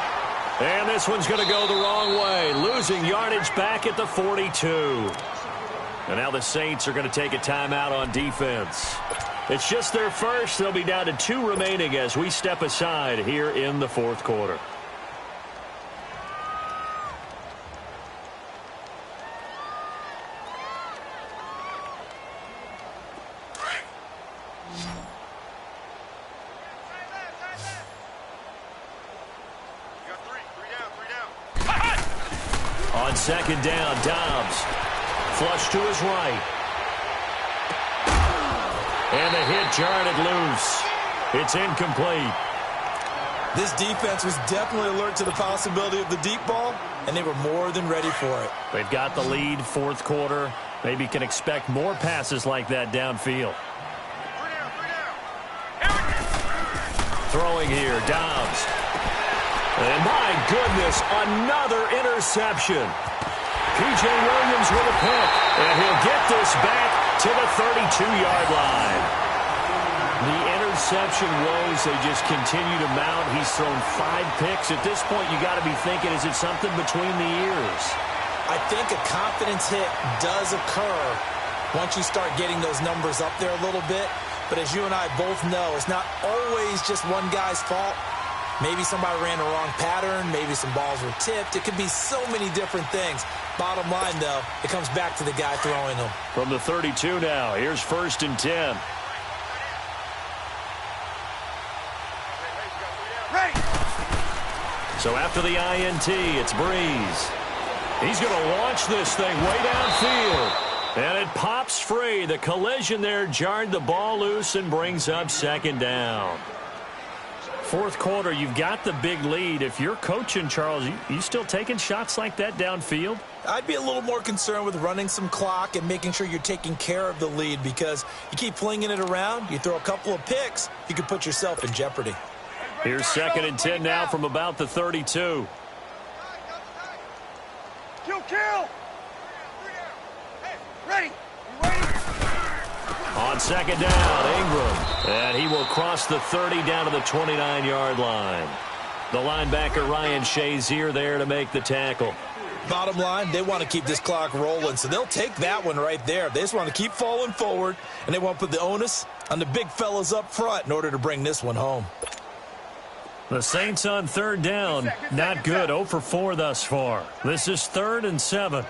And this one's going to go the wrong way, losing yardage back at the 42. And now the Saints are going to take a timeout on defense. It's just their first. They'll be down to 2 remaining as we step aside here in the 4th quarter. On 2nd down, Dobbs. Flush to his right. And the hit jarred it loose. It's incomplete. This defense was definitely alert to the possibility of the deep ball, and they were more than ready for it. They've got the lead, 4th quarter. Maybe can expect more passes like that downfield. Throwing here, Dobbs. And my goodness, another interception. P.J. Williams with a pick, and he'll get this back to the 32-yard line. The interception woes, they just continue to mount. He's thrown 5 picks. At this point, you got to be thinking, is it something between the ears? I think a confidence hit does occur once you start getting those numbers up there a little bit. But as you and I both know, it's not always just one guy's fault. Maybe somebody ran the wrong pattern. Maybe some balls were tipped. It could be so many different things. Bottom line, though, it comes back to the guy throwing them. From the 32 now, here's 1st and 10. Ready. So after the INT, it's Breeze. He's going to launch this thing way downfield. And it pops free. The collision there jarred the ball loose and brings up 2nd down. 4th quarter, you've got the big lead. If you're coaching, Charles, you still taking shots like that downfield? I'd be a little more concerned with running some clock and making sure you're taking care of the lead, because you keep flinging it around, you throw a couple of picks, you could put yourself in jeopardy. Here's 2nd and 10 now from about the 32. Kill. Ready. You ready? On 2nd down, Ingram. And he will cross the 30 down to the 29-yard line. The linebacker, Ryan Shazier, there to make the tackle. Bottom line, they want to keep this clock rolling, so they'll take that one right there. They just want to keep falling forward, and they want to put the onus on the big fellas up front in order to bring this one home. The Saints on 3rd down, not good, 0 for 4 thus far. This is 3rd and 7.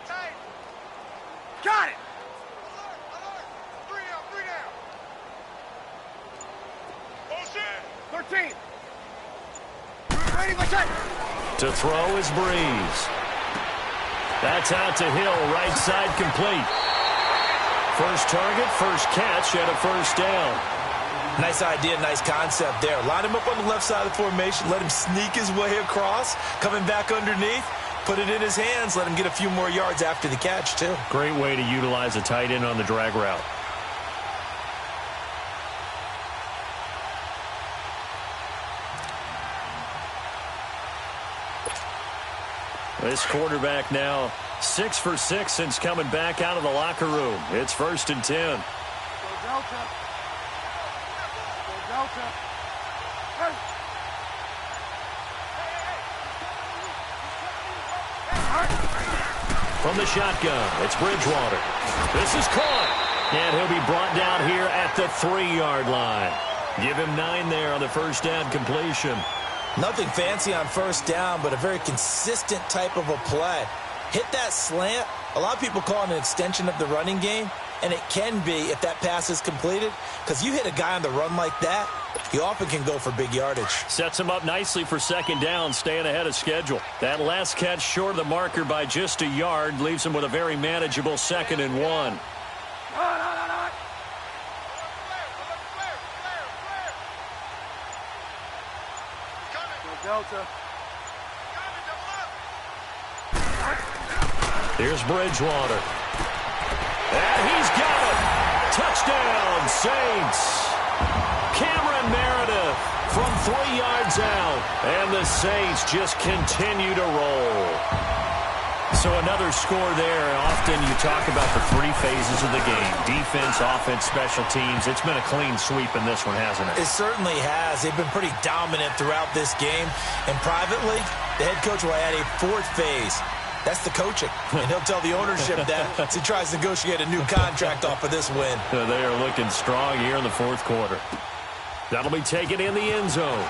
Got it. 13. Ready, my time. To throw is Breeze. That's out to Hill, right side complete. First target, first catch, and a 1st down. Nice idea, nice concept there. Line him up on the left side of the formation, let him sneak his way across, coming back underneath, put it in his hands, let him get a few more yards after the catch, too. Great way to utilize a tight end on the drag route. This quarterback now 6 for 6 since coming back out of the locker room. It's 1st and 10. Go Delta. Go Delta. Hey. From the shotgun, it's Bridgewater. This is caught. And he'll be brought down here at the 3-yard line. Give him 9 there on the 1st down completion. Nothing fancy on 1st down, but a very consistent type of a play. Hit that slant. A lot of people call it an extension of the running game. and it can be if that pass is completed, because you hit a guy on the run like that, he often can go for big yardage. Sets him up nicely for second down, staying ahead of schedule. That last catch short of the marker by just a yard leaves him with a very manageable 2nd and 1. Delta. Here's Bridgewater. And he's got it. Touchdown, Saints. Cameron Meredith from 3 yards out. And the Saints just continue to roll. So another score there. Often you talk about the 3 phases of the game. Defense, offense, special teams. It's been a clean sweep in this one, hasn't it? It certainly has. They've been pretty dominant throughout this game. And privately, the head coach will add a 4th phase. That's the coaching. And he'll tell the ownership that as he tries to negotiate a new contract off of this win. They are looking strong here in the 4th quarter. That'll be taken in the end zone.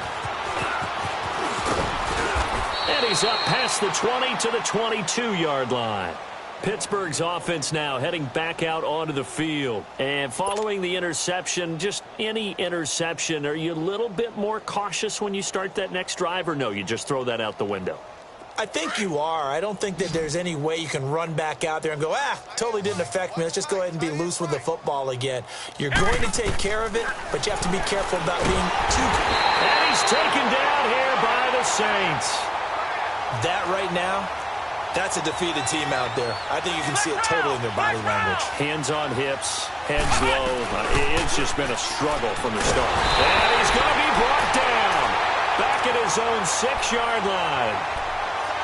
And he's up past the 20 to the 22-yard line. Pittsburgh's offense now heading back out onto the field. And following the interception, just any interception, are you a little bit more cautious when you start that next drive, or no, you just throw that out the window? I think you are. I don't think that there's any way you can run back out there and go, totally didn't affect me. Let's just go ahead and be loose with the football again. You're going to take care of it, but you have to be careful about being too... And he's taken down here by the Saints. That right now, that's a defeated team out there. I think you can see it totally in their body language. Hands on hips, heads low. It's just been a struggle from the start. And he's going to be brought down back at his own 6-yard line.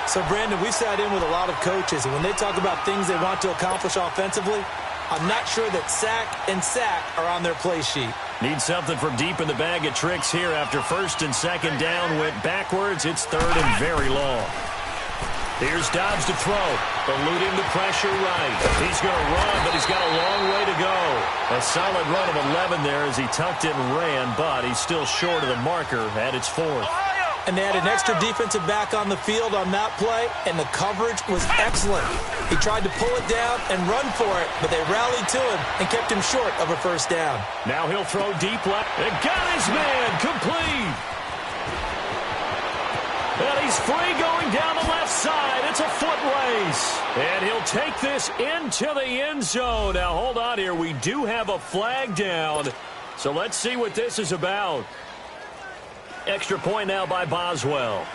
So, Brandon, we sat in with a lot of coaches, and when they talk about things they want to accomplish offensively, I'm not sure that sack and sack are on their play sheet. Need something from deep in the bag of tricks here after 1st and 2nd down went backwards. It's 3rd and very long. Here's Dobbs to throw, eluding the pressure right. He's going to run, but he's got a long way to go. A solid run of 11 there as he tucked it and ran, but he's still short of the marker at its 4th. And they had an extra defensive back on the field on that play, and the coverage was excellent. He tried to pull it down and run for it, but they rallied to him and kept him short of a 1st down. Now he'll throw deep left. And got his man complete. And he's free going down the left side. It's a foot race. And he'll take this into the end zone. Now, hold on here. We do have a flag down. So let's see what this is about. Extra point now by Boswell.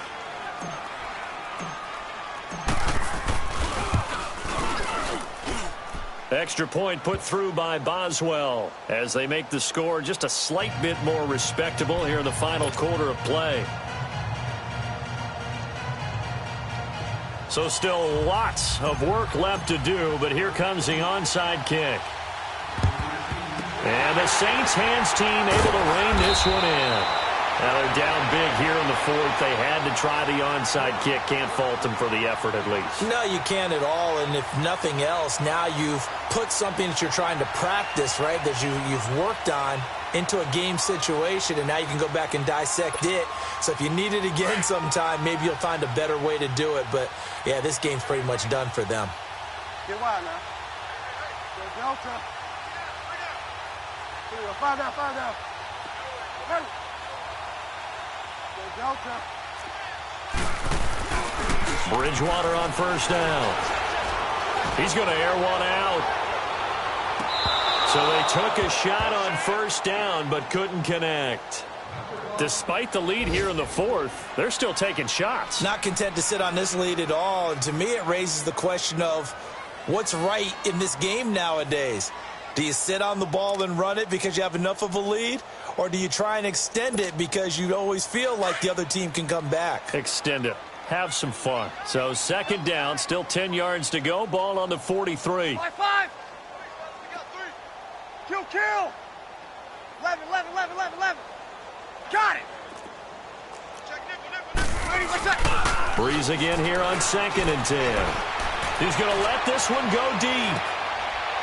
Extra point put through by Boswell as they make the score just a slight bit more respectable here in the final quarter of play. So still lots of work left to do, but here comes the onside kick. And the Saints hands team able to rein this one in. Now they're down big here in the 4th. They had to try the onside kick. Can't fault them for the effort at least. No, you can't at all. And if nothing else, now you've put something that you're trying to practice, right, that you've worked on into a game situation, and now you can go back and dissect it. So if you need it again sometime, maybe you'll find a better way to do it. But, yeah, this game's pretty much done for them. Get wide now. Go Delta. Find out. Ready. Delta. Bridgewater on 1st down. He's going to air one out. So they took a shot on 1st down but couldn't connect. Despite the lead here in the 4th, they're still taking shots. Not content to sit on this lead at all. And to me, it raises the question of what's right in this game nowadays. Do you sit on the ball and run it because you have enough of a lead? Or do you try and extend it because you always feel like the other team can come back? Extend it. Have some fun. So 2nd down, still 10 yards to go. Ball on the 43. 5-5. We got 3. Kill. 11. Got it. Check nickel. Ready, what's that? Breeze again here on 2nd and 10. He's going to let this one go deep.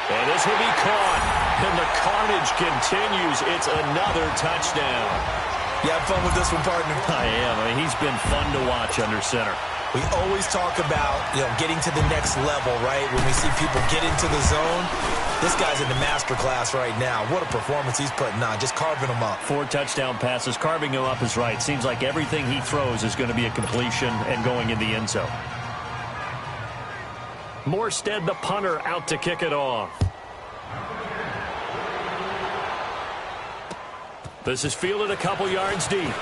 And this will be caught. And the carnage continues. It's another touchdown. You have fun with this one, partner? I am. He's been fun to watch under center. We always talk about, getting to the next level, right? When we see people get into the zone, this guy's in the master class right now. What a performance he's putting on, just carving them up. 4 touchdown passes. Carving him up is right. Seems like everything he throws is going to be a completion and going in the end zone. Morstead, the punter, out to kick it off. This is fielded a couple yards deep.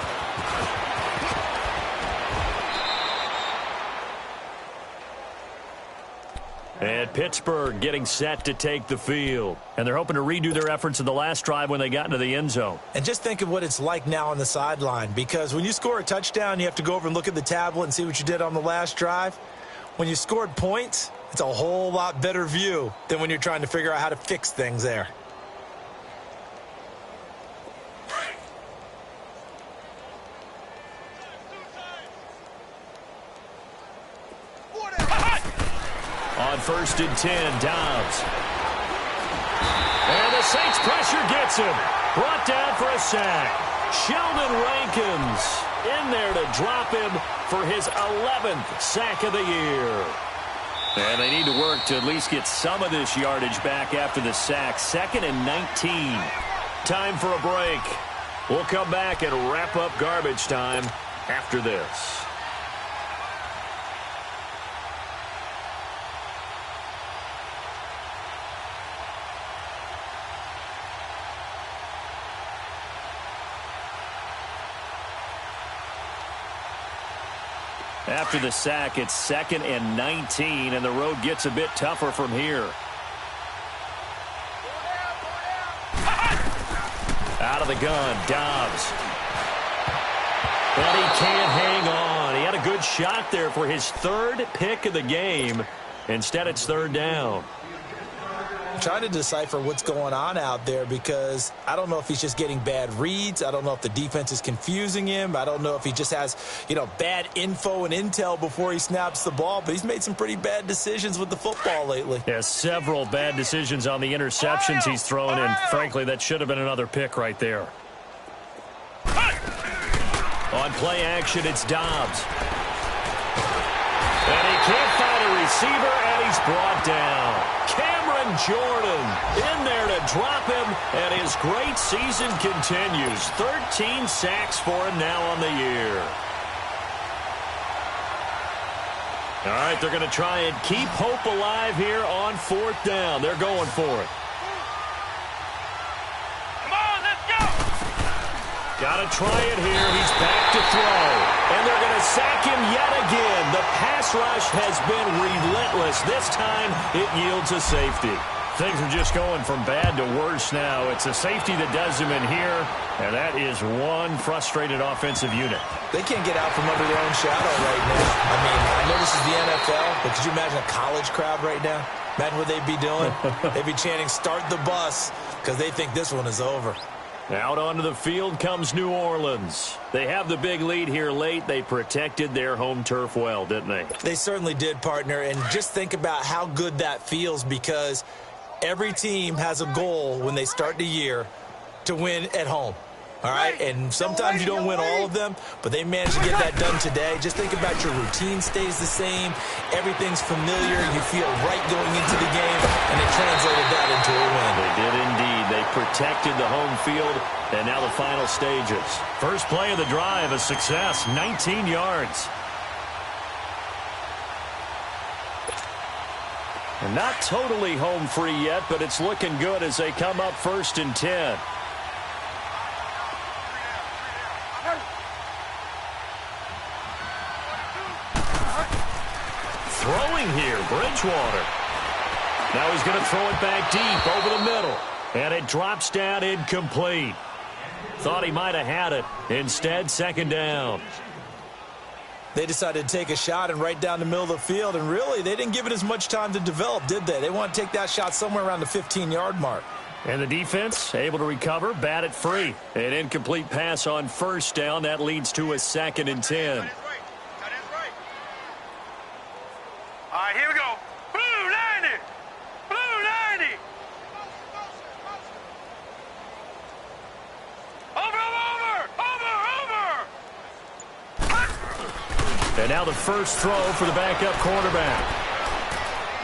And Pittsburgh getting set to take the field. And they're hoping to redo their efforts in the last drive when they got into the end zone. And just think of what it's like now on the sideline, because when you score a touchdown, you have to go over and look at the tablet and see what you did on the last drive. When you scored points, it's a whole lot better view than when you're trying to figure out how to fix things there. On 1st and 10, Dobbs. And the Saints pressure gets him. Brought down for a sack. Sheldon Rankins in there to drop him for his 11th sack of the year. And they need to work to at least get some of this yardage back after the sack. 2nd and 19. Time for a break. We'll come back and wrap up garbage time after this. After the sack, it's 2nd and 19, and the road gets a bit tougher from here. Out of the gun, Dobbs. But he can't hang on. He had a good shot there for his 3rd pick of the game. Instead, it's 3rd down. I'm trying to decipher what's going on out there, because I don't know if he's just getting bad reads. I don't know if the defense is confusing him. I don't know if he just has, bad info and intel before he snaps the ball. But he's made some pretty bad decisions with the football lately. Yeah, several bad decisions on the interceptions he's thrown, and frankly, that should have been another pick right there. On play action, it's Dobbs. And he can't find a receiver, and he's brought down. Cameron Jordan in there to drop him, and his great season continues. 13 sacks for him now on the year. All right, they're going to try and keep hope alive here on 4th down. They're going for it. Come on, let's go! Got to try it here. He's back to throw. And they're going to sack him yet again. The pass rush has been relentless. This time, it yields a safety. Things are just going from bad to worse now. It's a safety that does him in here, and that is one frustrated offensive unit. They can't get out from under their own shadow right now. I mean, I know this is the NFL, but could you imagine a college crowd right now? Imagine what they'd be doing. They'd be chanting, "Start the bus," because they think this one is over. Out onto the field comes New Orleans. They have the big lead here late. They protected their home turf well, didn't they? They certainly did, partner. And just think about how good that feels, because every team has a goal when they start the year to win at home. All right? And sometimes you don't win all of them, but they managed to get that done today. Just think about your routine stays the same. Everything's familiar. You feel right going into the game, and they translated that into a win. They did indeed. They protected the home field, and now the final stages. First play of the drive, a success, 19 yards. And not totally home free yet, but it's looking good as they come up 1st and 10. Throwing here, Bridgewater. Now he's going to throw it back deep over the middle. And it drops down incomplete. Thought he might have had it. Instead, 2nd down. They decided to take a shot and right down the middle of the field. And really, they didn't give it as much time to develop, did they? They want to take that shot somewhere around the 15-yard mark. And the defense able to recover, bat it free. An incomplete pass on 1st down. That leads to a 2nd and 10. All right, here we go. Blue 90! Blue 90! Over! And now the first throw for the backup quarterback.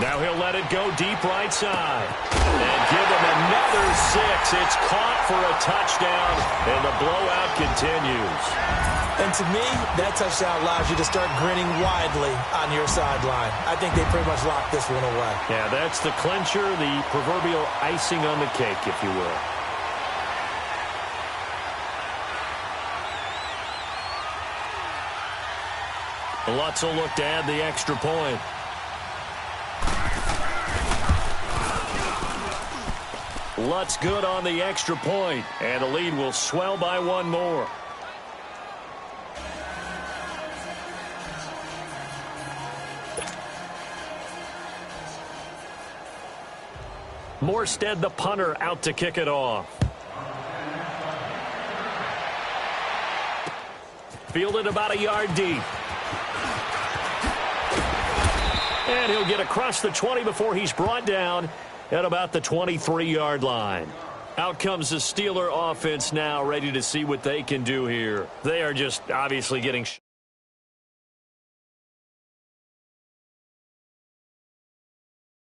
Now he'll let it go deep right side. And give him another 6. It's caught for a touchdown, and the blowout continues. And to me, that touchdown allows you to start grinning widely on your sideline. I think they pretty much locked this one away. Yeah, that's the clincher, the proverbial icing on the cake, if you will. Lutz will look to add the extra point. Lutz good on the extra point, and the lead will swell by one more. Morstead, the punter, out to kick it off. Fielded about a yard deep. And he'll get across the 20 before he's brought down at about the 23-yard line. Out comes the Steeler offense now, ready to see what they can do here. They are just obviously getting